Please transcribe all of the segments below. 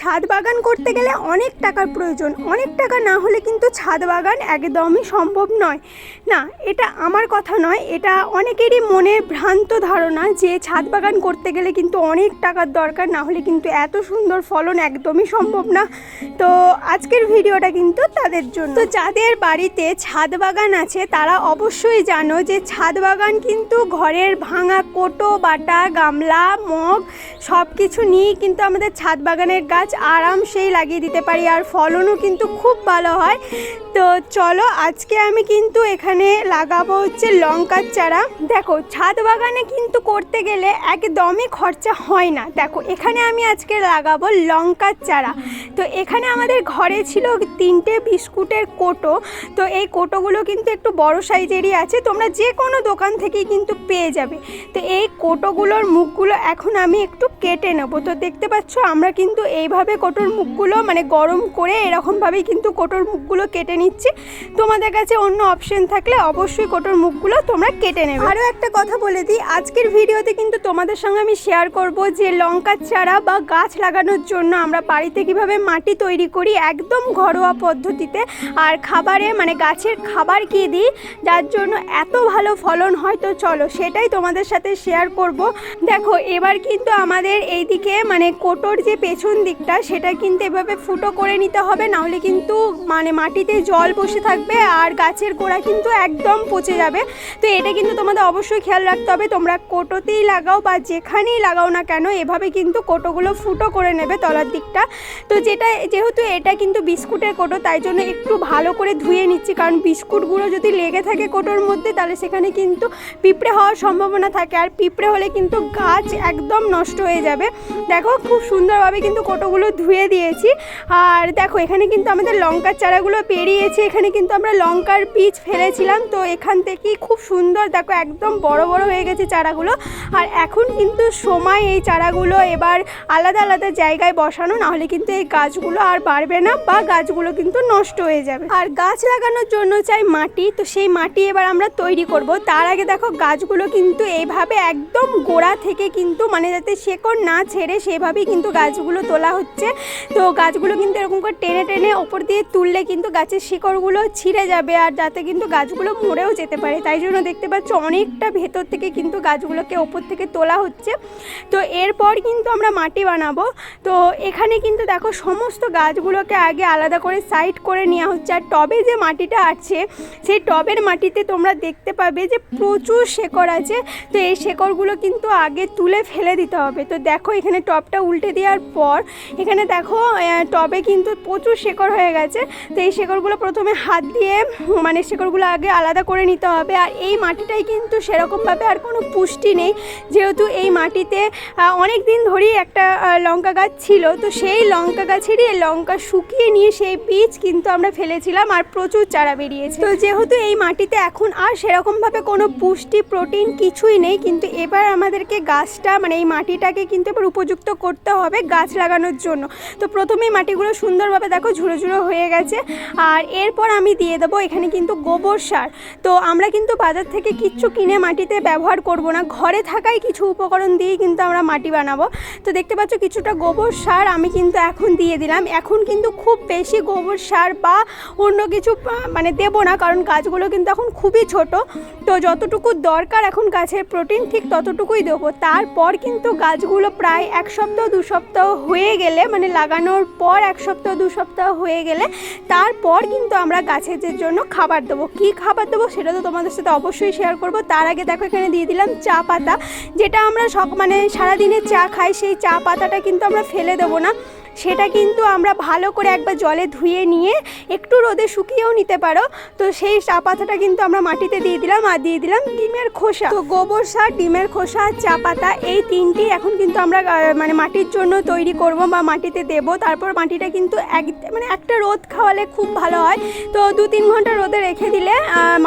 ছাদ বাগান করতে গেলে অনেক টাকার প্রয়োজন। অনেক টাকা না হলে কিন্তু ছাদ বাগান একদমই সম্ভব নয়। না, এটা আমার কথা নয়, এটা অনেকেরই মনে ভ্রান্ত ধারণা যে ছাদ বাগান করতে গেলে কিন্তু অনেক টাকার দরকার, না হলে কিন্তু এত সুন্দর ফলন একদমই সম্ভব না। তো আজকের ভিডিওটা কিন্তু তাদের জন্য। তো যাদের বাড়িতে ছাদ বাগান আছে তারা অবশ্যই জানো যে ছাদ বাগান কিন্তু ঘরের ভাঙা কোটো, বাটা, গামলা, মগ সব কিছু নিয়েই কিন্তু আমাদের ছাদ বাগানের গাছ আরামসেই লাগিয়ে দিতে পারি, আর ফলনও কিন্তু খুব ভালো হয়। তো চলো আজকে আমি কিন্তু এখানে লাগাবো হচ্ছে লঙ্কার চারা। দেখো ছাদ বাগানে কিন্তু করতে গেলে একদমই খরচা হয় না। দেখো এখানে আমি আজকে লাগাবো লঙ্কার চারা। তো এখানে আমাদের ঘরে ছিল 3টে বিস্কুটের কোটো। তো এই কোটোগুলো কিন্তু একটু বড় সাইজেরই আছে, তোমরা যে কোনো দোকান থেকেই কিন্তু পেয়ে যাবে। তো এই কোটোগুলোর মুখগুলো এখন আমি একটু কেটে নেব। তো দেখতে পাচ্ছ আমরা কিন্তু এইভাবে কোটোর মুখগুলো মানে গরম করে এরকমভাবেই কিন্তু কোটোর মুখগুলো কেটে নিচ্ছি। তোমাদের কাছে অন্য অপশন থাকলে অবশ্যই কোটোর মুখগুলো তোমরা কেটে নেবে। আরও একটা কথা বলে দিই, আজকের ভিডিওতে কিন্তু তোমাদের সঙ্গে আমি শেয়ার করব যে লঙ্কার চারা বা গাছ লাগানোর জন্য আমরা বাড়িতে কীভাবে মাটি তৈরি করি একদম ঘরোয়া পদ্ধতিতে, আর খাবারে মানে গাছের খাবার কী দিই যার জন্য এত ভালো ফলন হয়। তো চলো সেটাই তোমাদের সাথে শেয়ার করব। দেখো এবার কিন্তু আমাদের এইদিকে মানে কোটোর যে পেছন দিকটা সেটা কিন্তু এভাবে ফুটো করে নিতে হবে, নাহলে কিন্তু মানে মাটিতে জল বসে থাকবে আর গাছের গোড়া কিন্তু একদম পচে যাবে। তো এটা কিন্তু তোমাদের অবশ্যই খেয়াল রাখতে হবে, তোমরা কোটোতেই লাগাও বা যেখানেই লাগাও না কেন এভাবে কিন্তু কোটোগুলো ফুটো করে নেবে তলার দিকটা। তো যেহেতু এটা কিন্তু বিস্কুটের কোটো তাই জন্য একটু ভালো করে ধুয়ে নিচ্ছি, কারণ বিস্কুটগুলো যদি লেগে থাকে কোটোর মধ্যে তাহলে সেখানে কিন্তু পিঁপড়ে হওয়ার সম্ভাবনা থাকে, আর পিঁপড়ে হলে কিন্তু গাছ একদম নষ্ট হয়ে যাবে। দেখো খুব সুন্দরভাবে কিন্তু কোটোগুলো ধুয়ে দিয়েছি। আর দেখো এখানে কিন্তু আমাদের লঙ্কার চারাগুলো পেরিয়েছে, এখানে কিন্তু আমরা লঙ্কার বীজ ফেলেছিলাম। তো এখান থেকেই খুব সুন্দর দেখো একদম বড় বড় হয়ে গেছে চারাগুলো। আর এখন কিন্তু সময় এই চারাগুলো এবার আলাদা আলাদা জায়গায় বসানো, নাহলে কিন্তু এই গাছগুলো আর বাড়বে না বা গাছগুলো কিন্তু নষ্ট হয়ে যাবে। আর গাছ লাগানোর জন্য চাই মাটি, তো সেই মাটি এবার আমরা তৈরি করব। তার আগে দেখো গাছগুলো কিন্তু এইভাবে একদম গোড়া থেকে কিন্তু মানে যাতে শেকড় না ছেড়ে সেভাবেই কিন্তু গাছগুলো তোলা হচ্ছে। তো গাছগুলো কিন্তু এরকম করে টেনে টেনে ওপর দিয়ে তুললে কিন্তু গাছের শিকড়গুলো ছিঁড়ে যাবে, আর যাতে কিন্তু গাছগুলো মরেও যেতে পারে। তাই জন্য দেখতে পাচ্ছ অনেকটা ভেতর থেকে কিন্তু গাছগুলোকে ওপর থেকে তোলা হচ্ছে। তো এরপর কিন্তু আমরা মাটি বানাবো। তো এখানে কিন্তু দেখো সমস্ত গাছগুলোকে আগে আলাদা করে সাইড করে নেওয়া হচ্ছে। আর টবে যে মাটিটা আছে সেই টবের মাটিতে তোমরা দেখতে পাবে যে প্রচুর শেকড় আছে। তো এই শেকড়গুলো কিন্তু আগে তুলে ফেলে দিতে হবে। তো দেখো এখানে টবটা উল্টে দেওয়ার পর এখানে দেখো টবে কিন্তু প্রচুর শেকড় হয়ে গেছে। তো এই শেকড়গুলো প্রথমে হাত দিয়ে মানে শেকড়গুলো আগে আলাদা করে নিতে হবে। আর এই মাটিটাই কিন্তু সেরকমভাবে আর কোনো পুষ্টি নেই, যেহেতু এই মাটিতে অনেক দিন ধরেই একটা লঙ্কা গাছ ছিল। তো সেই লঙ্কা গাছেরই লঙ্কা শুকিয়ে নিয়ে সেই বীজ কিন্তু আমরা ফেলেছিলাম আর প্রচুর চারা বেরিয়েছে। তো যেহেতু এই মাটিতে এখন আর সেরকমভাবে কোনো পুষ্টি প্রোটিন কিছুই নেই, কিন্তু এবার আমাদেরকে গাছটা মানে এই মাটিটাকে কিন্তু এবার উপযুক্ত করতে হবে গাছ লাগানোর জন্য। তো প্রথমেই মাটিগুলো সুন্দরভাবে দেখো ঝুড়ো ঝুড়ো হয়ে গেছে। আর এরপর আমি দিয়ে দেবো এখানে কিন্তু গোবর সার। তো আমরা কিন্তু বাজার থেকে কিচ্ছু কিনে মাটিতে ব্যবহার করব না, ঘরে থাকাই কিছু উপকরণ দিয়েই কিন্তু আমরা মাটি বানাবো। তো দেখতে পাচ্ছ কিছুটা গোবর সার আমি কিন্তু এখন দিয়ে দিলাম। এখন কিন্তু খুব বেশি গোবর সার বা অন্য কিছু মানে দেবো না, কারণ গাছগুলো কিন্তু এখন খুবই ছোট। তো যতটুকু দরকার এখন গাছের প্রোটিন ঠিক ততটুকুই দেবো। তারপর কিন্তু গাছগুলো প্রায় 1 সপ্তাহ 2 সপ্তাহ হয়ে গেলে মানে লাগানোর পর 1 সপ্তাহ 2 সপ্তাহ হয়ে গেলে তারপর কিন্তু আমরা গাছের জন্য খাবার দেবো। কী খাবার দেবো সেটা তো তোমাদের সাথে অবশ্যই শেয়ার করব। তার আগে দেখো এখানে দিয়ে দিলাম চা পাতা, যেটা আমরা মানে সারাদিনে চা খাই, সেই চা পাতাটা কিন্তু আমরা ফেলে দেবো না, সেটা কিন্তু আমরা ভালো করে একবার জলে ধুয়ে নিয়ে একটু রোদে শুকিয়েও নিতে পারো। তো সেই চা পাতাটা কিন্তু আমরা মাটিতে দিয়ে দিলাম। আর দিয়ে দিলাম ডিমের খোসা। তো গোবর সার, ডিমের খোসা, চা পাতা এই তিনটি এখন কিন্তু আমরা মানে মাটির জন্য তৈরি করব বা মাটিতে দেব। তারপর মাটিটা কিন্তু মানে একটা রোদ খাওয়ালে খুব ভালো হয়। তো 2-3 ঘন্টা রোদে রেখে দিলে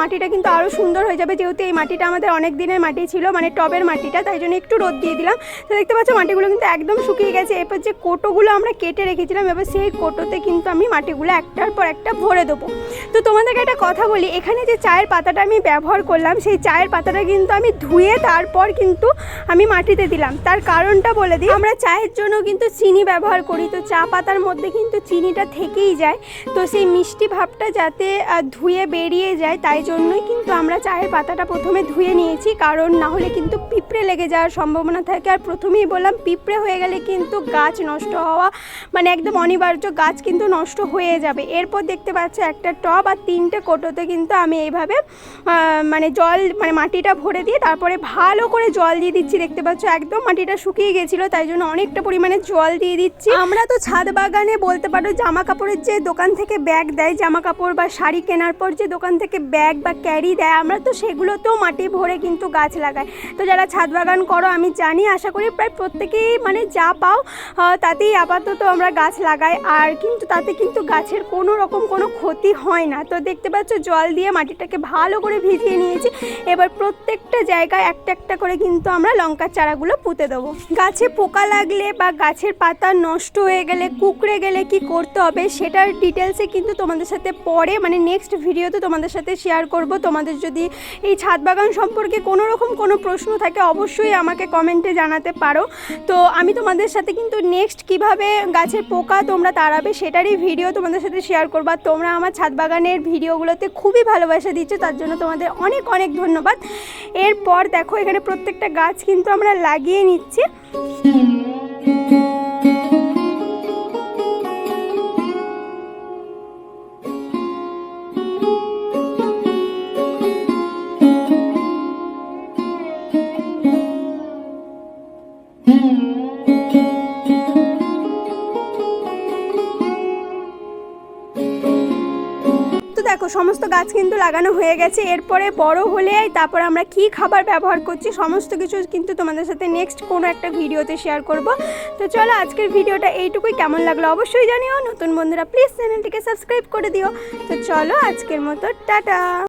মাটিটা কিন্তু আরও সুন্দর হয়ে যাবে। যেহেতু এই মাটিটা আমাদের অনেক দিনের মাটি ছিল মানে টবের মাটিটা, তাই জন্য একটু রোদ দিয়ে দিলাম। তো দেখতে পাচ্ছ মাটিগুলো কিন্তু একদম শুকিয়ে গেছে। এরপর যে কোটোগুলো আমরা কেটে রেখেছিলাম, এবার সেই কোটোতে কিন্তু আমি মাটিগুলো একটার পর একটা ভরে দেবো। তো তোমাদেরকে একটা কথা বলি, এখানে যে চায়ের পাতাটা আমি ব্যবহার করলাম সেই চায়ের পাতাটা কিন্তু আমি ধুয়ে তারপর কিন্তু আমি মাটিতে দিলাম। তার কারণটা বলে দিই, আমরা চায়ের জন্য কিন্তু চিনি ব্যবহার করি, তো চা পাতার মধ্যে কিন্তু চিনিটা থেকেই যায়, তো সেই মিষ্টি ভাবটা যাতে ধুয়ে বেরিয়ে যায় তাই জন্যই কিন্তু আমরা চায়ের পাতাটা প্রথমে ধুয়ে নিয়েছি, কারণ না হলে কিন্তু পিঁপড়ে লেগে যাওয়ার সম্ভাবনা থাকে। আর প্রথমেই বললাম পিঁপড়ে হয়ে গেলে কিন্তু গাছ নষ্ট হওয়া মানে একদম অনিবার্য, গাছ কিন্তু নষ্ট হয়ে যাবে। এরপর দেখতে পাচ্ছ একটা টব আর 3টে কোটোতে কিন্তু আমি এইভাবে মানে জল মানে মাটিটা ভরে দিয়ে তারপরে ভালো করে জল দিয়ে দিচ্ছি। দেখতে পাচ্ছ একদম মাটিটা শুকিয়ে গেছিলো, তাই জন্য অনেকটা পরিমাণে জল দিয়ে দিচ্ছি। আমরা তো ছাদ বাগানে বলতে পারো জামা কাপড়ের যে দোকান থেকে ব্যাগ দেয়, জামা কাপড় বা শাড়ি কেনার পর যে দোকান থেকে ব্যাগ বা ক্যারি দেয়, আমরা তো সেগুলোতেও মাটি ভরে কিন্তু গাছ লাগাই। তো যারা ছাদ বাগান করো আমি জানি, আশা করি প্রায় প্রত্যেকেই মানে যা পাও তাতেই আপাতত আমরা গাছ লাগাই, আর কিন্তু তাতে কিন্তু গাছের কোনো রকম কোনো ক্ষতি হয় না। তো দেখতে পাচ্ছ জল দিয়ে মাটিটাকে ভালো করে ভিজিয়ে নিয়েছি। এবার প্রত্যেকটা জায়গায় একটা একটা করে কিন্তু আমরা লঙ্কার চারাগুলো পুঁতে দেবো। গাছে পোকা লাগলে বা গাছের পাতা নষ্ট হয়ে গেলে, কুকড়ে গেলে কি করতে হবে সেটার ডিটেলসে কিন্তু তোমাদের সাথে পরে মানে নেক্সট ভিডিওতে তোমাদের সাথে শেয়ার করব। তোমাদের যদি এই ছাদ বাগান সম্পর্কে কোনো রকম কোনো প্রশ্ন থাকে অবশ্যই আমাকে কমেন্টে জানাতে পারো। তো আমি তোমাদের সাথে কিন্তু নেক্সট কিভাবে গাছের পোকা তোমরা তাড়াবে সেটারই ভিডিও তোমাদের সাথে শেয়ার করবো। আর তোমরা আমার ছাদ বাগানের ভিডিওগুলোতে খুবই ভালোবাসা দিচ্ছ, তার জন্য তোমাদের অনেক অনেক ধন্যবাদ। এরপর দেখো এখানে প্রত্যেকটা গাছ কিন্তু আমরা লাগিয়ে নিচ্ছি। দেখো সমস্ত গাছ কিন্তু লাগানো হয়ে গেছে। এরপরে বড় হলে তারপর আমরা কি খাবার ব্যবহার করছি সমস্ত কিছু কিন্তু তোমাদের সাথে নেক্সট কোনো একটা ভিডিওতে শেয়ার করব। তো চলো আজকের ভিডিওটা এইটুকুই, কেমন লাগলো অবশ্যই জানিও। নতুন বন্ধুরা প্লিজ চ্যানেলটিকে সাবস্ক্রাইব করে দিও। তো চলো আজকের মতো টাটা।